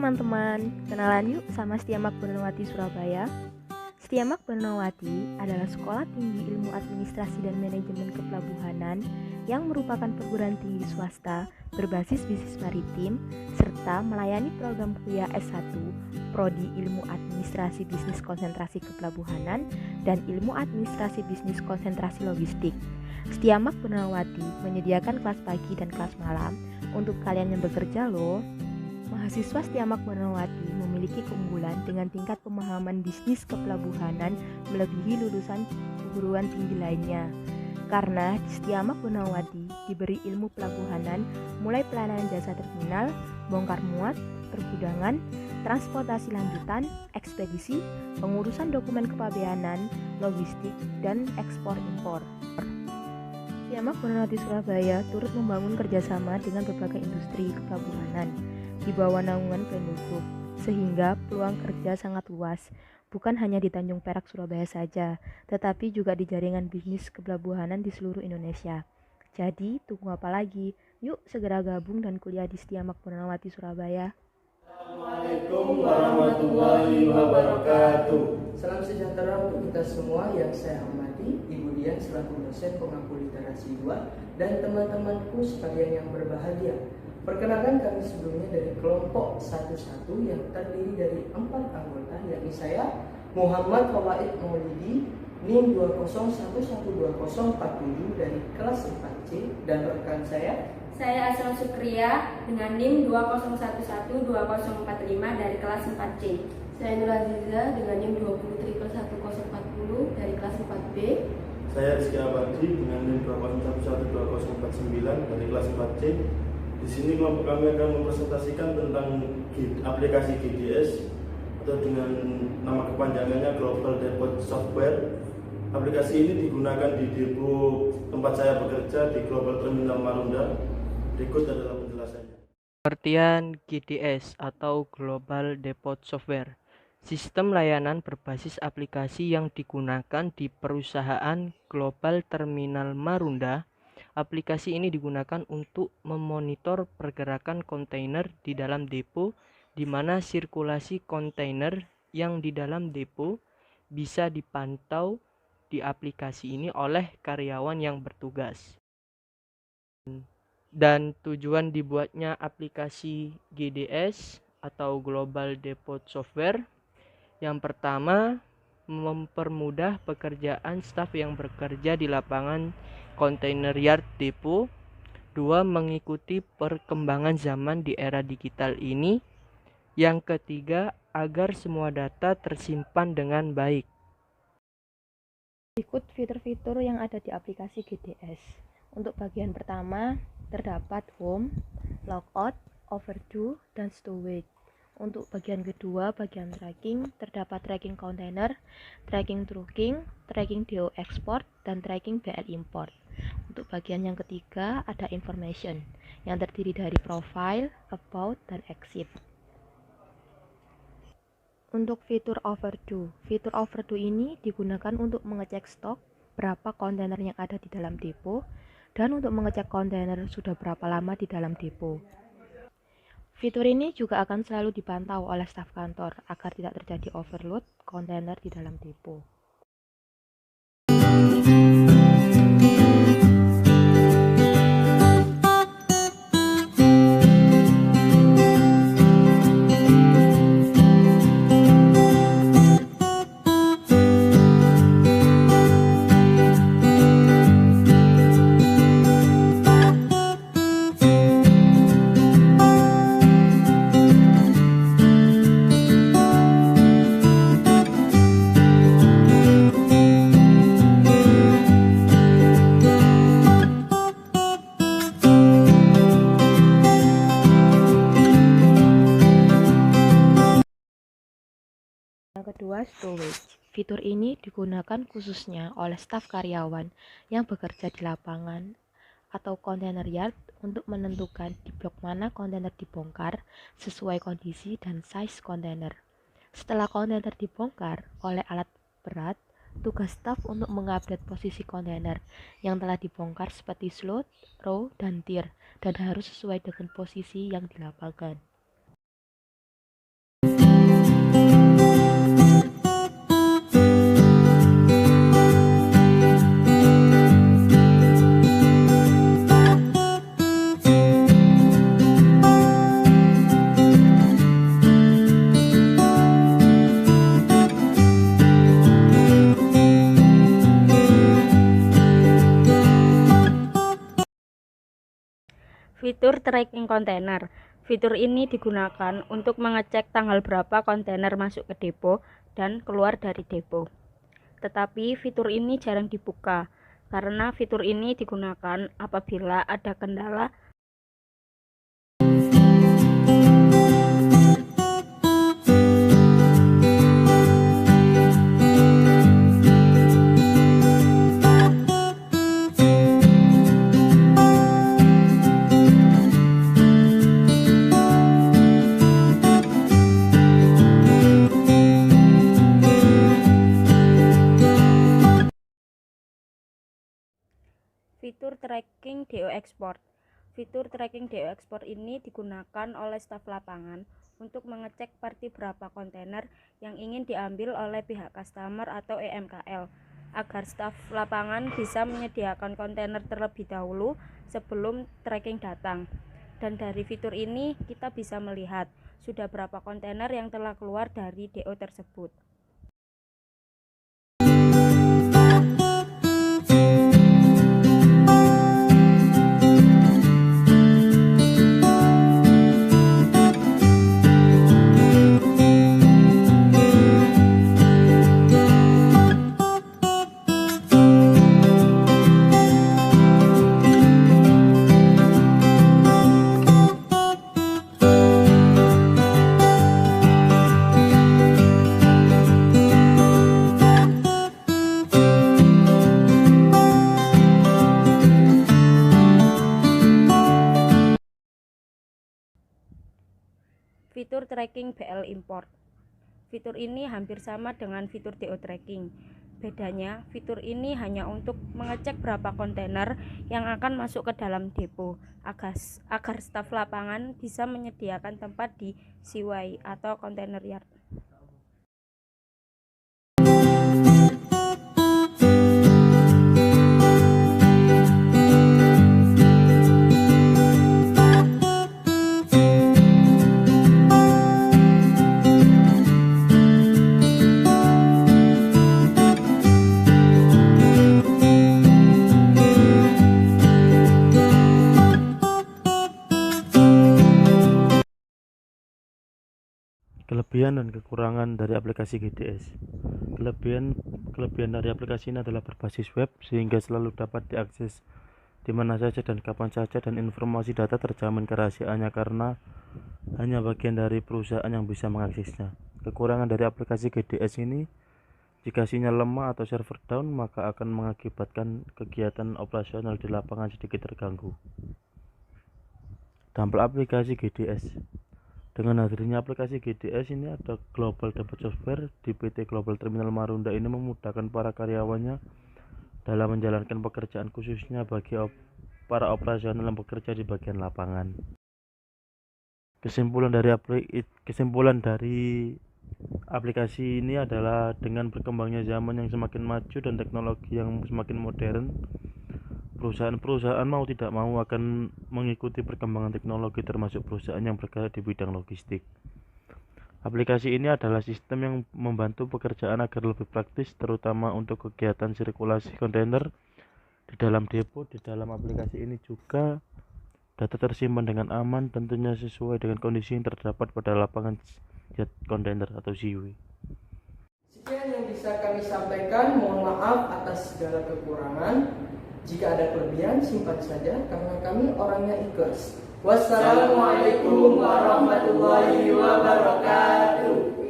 teman-teman, kenalan yuk sama Setiamak Bernawati Surabaya. Setiamak Bernawati adalah sekolah tinggi ilmu administrasi dan manajemen kepelabuhanan yang merupakan perguruan tinggi swasta berbasis bisnis maritim serta melayani program kuliah S1 Prodi Ilmu Administrasi Bisnis Konsentrasi Kepelabuhanan dan Ilmu Administrasi Bisnis Konsentrasi Logistik. Setiamak Bernawati menyediakan kelas pagi dan kelas malam untuk kalian yang bekerja loh. Mahasiswa Setiamak Bernawati memiliki keunggulan dengan tingkat pemahaman bisnis kepelabuhanan melebihi lulusan perguruan tinggi lainnya. Karena di Setiamak Bernawati diberi ilmu pelabuhanan mulai pelayanan jasa terminal, bongkar muat, pergudangan, transportasi lanjutan, ekspedisi, pengurusan dokumen kepabeanan, logistik, dan ekspor impor. Setiamak Bernawati Surabaya turut membangun kerjasama dengan berbagai industri kepelabuhanan di bawah naungan Pemda Group, sehingga peluang kerja sangat luas, bukan hanya di Tanjung Perak Surabaya saja, tetapi juga di jaringan bisnis kepelabuhanan di seluruh Indonesia. Jadi, tunggu apa lagi? Yuk segera gabung dan kuliah di Setiamak Bernawati Surabaya. Assalamualaikum warahmatullahi wabarakatuh. Salam sejahtera untuk kita semua yang saya hormati, Ibu Dian selaku dosen pengampu literasi 2 dan teman-temanku sekalian yang berbahagia. Perkenalkan kami sebelumnya dari kelompok 11 yang terdiri dari 4 anggota, yakni saya Muhammad Fawaid Maulidi NIM 201112047 dari kelas 4C dan rekan saya Asal Sukriya dengan NIM 2011245 dari kelas 4C. Saya Nur Aziza dengan NIM 2011040 dari kelas 4B. Saya Rizky Abadi dengan NIM 201112049 dari kelas 4C. Di sini kelompok kami akan mempresentasikan tentang aplikasi GDS atau dengan nama kepanjangannya Global Depot Software. Aplikasi ini digunakan di depo tempat saya bekerja di Global Terminal Marunda. Berikut adalah penjelasannya. Pengertian GDS atau Global Depot Software, sistem layanan berbasis aplikasi yang digunakan di perusahaan Global Terminal Marunda. Aplikasi ini digunakan untuk memonitor pergerakan kontainer di dalam depo, di mana sirkulasi kontainer yang di dalam depo bisa dipantau di aplikasi ini oleh karyawan yang bertugas. Dan tujuan dibuatnya aplikasi GDS atau Global Depot Software, yang pertama, mempermudah pekerjaan staf yang bekerja di lapangan kontainer yard depo. 2. Mengikuti perkembangan zaman di era digital ini. Yang ketiga, agar semua data tersimpan dengan baik. Berikut fitur-fitur yang ada di aplikasi GDS. Untuk bagian pertama, terdapat home, logout, overdue, dan stowage. Untuk bagian kedua, bagian tracking, terdapat tracking kontainer, tracking trucking, tracking DO export, dan tracking BL import. Untuk bagian yang ketiga, ada information, yang terdiri dari profile, about, dan exit. Untuk fitur overdue ini digunakan untuk mengecek stok, berapa kontainer yang ada di dalam depo, dan untuk mengecek kontainer sudah berapa lama di dalam depo. Fitur ini juga akan selalu dipantau oleh staf kantor agar tidak terjadi overload kontainer di dalam depo. Yang kedua, storage. Fitur ini digunakan khususnya oleh staf karyawan yang bekerja di lapangan atau kontainer yard untuk menentukan di blok mana kontainer dibongkar sesuai kondisi dan size kontainer. Setelah kontainer dibongkar oleh alat berat, tugas staf untuk mengupdate posisi kontainer yang telah dibongkar seperti slot, row, dan tier, dan harus sesuai dengan posisi yang di lapangan. Fitur tracking kontainer. Fitur ini digunakan untuk mengecek tanggal berapa kontainer masuk ke depo dan keluar dari depo. Tetapi fitur ini jarang dibuka karena fitur ini digunakan apabila ada kendala Fitur tracking DO Export. Fitur tracking DO Export ini digunakan oleh staf lapangan untuk mengecek parti berapa kontainer yang ingin diambil oleh pihak customer atau EMKL, agar staf lapangan bisa menyediakan kontainer terlebih dahulu sebelum tracking datang. Dan dari fitur ini kita bisa melihat sudah berapa kontainer yang telah keluar dari DO tersebut. Fitur tracking BL import. Fitur ini hampir sama dengan fitur DO tracking. Bedanya, fitur ini hanya untuk mengecek berapa kontainer yang akan masuk ke dalam depo agar staf lapangan bisa menyediakan tempat di CY atau container yard. Kelebihan dan kekurangan dari aplikasi GDS. Kelebihan dari aplikasi ini adalah berbasis web sehingga selalu dapat diakses di mana saja dan kapan saja, dan informasi data terjamin kerahasiaannya karena hanya bagian dari perusahaan yang bisa mengaksesnya. Kekurangan dari aplikasi GDS ini, jika sinyal lemah atau server down, maka akan mengakibatkan kegiatan operasional di lapangan sedikit terganggu. Dampak aplikasi GDS. Dengan hadirnya aplikasi GDS ini ada Global Depot Software di PT Global Terminal Marunda ini memudahkan para karyawannya dalam menjalankan pekerjaan, khususnya bagi para operasional yang bekerja di bagian lapangan. Kesimpulan dari aplikasi ini adalah dengan berkembangnya zaman yang semakin maju dan teknologi yang semakin modern, perusahaan-perusahaan mau tidak mau akan mengikuti perkembangan teknologi, termasuk perusahaan yang bergerak di bidang logistik. Aplikasi ini adalah sistem yang membantu pekerjaan agar lebih praktis, terutama untuk kegiatan sirkulasi kontainer di dalam depo. Di dalam aplikasi ini juga data tersimpan dengan aman, tentunya sesuai dengan kondisi yang terdapat pada lapangan jet kontainer atau CW. Sekian yang bisa kami sampaikan, mohon maaf atas segala kekurangan. Jika ada kelebihan, simpan saja karena kami orangnya ikhlas. Wassalamualaikum warahmatullahi wabarakatuh.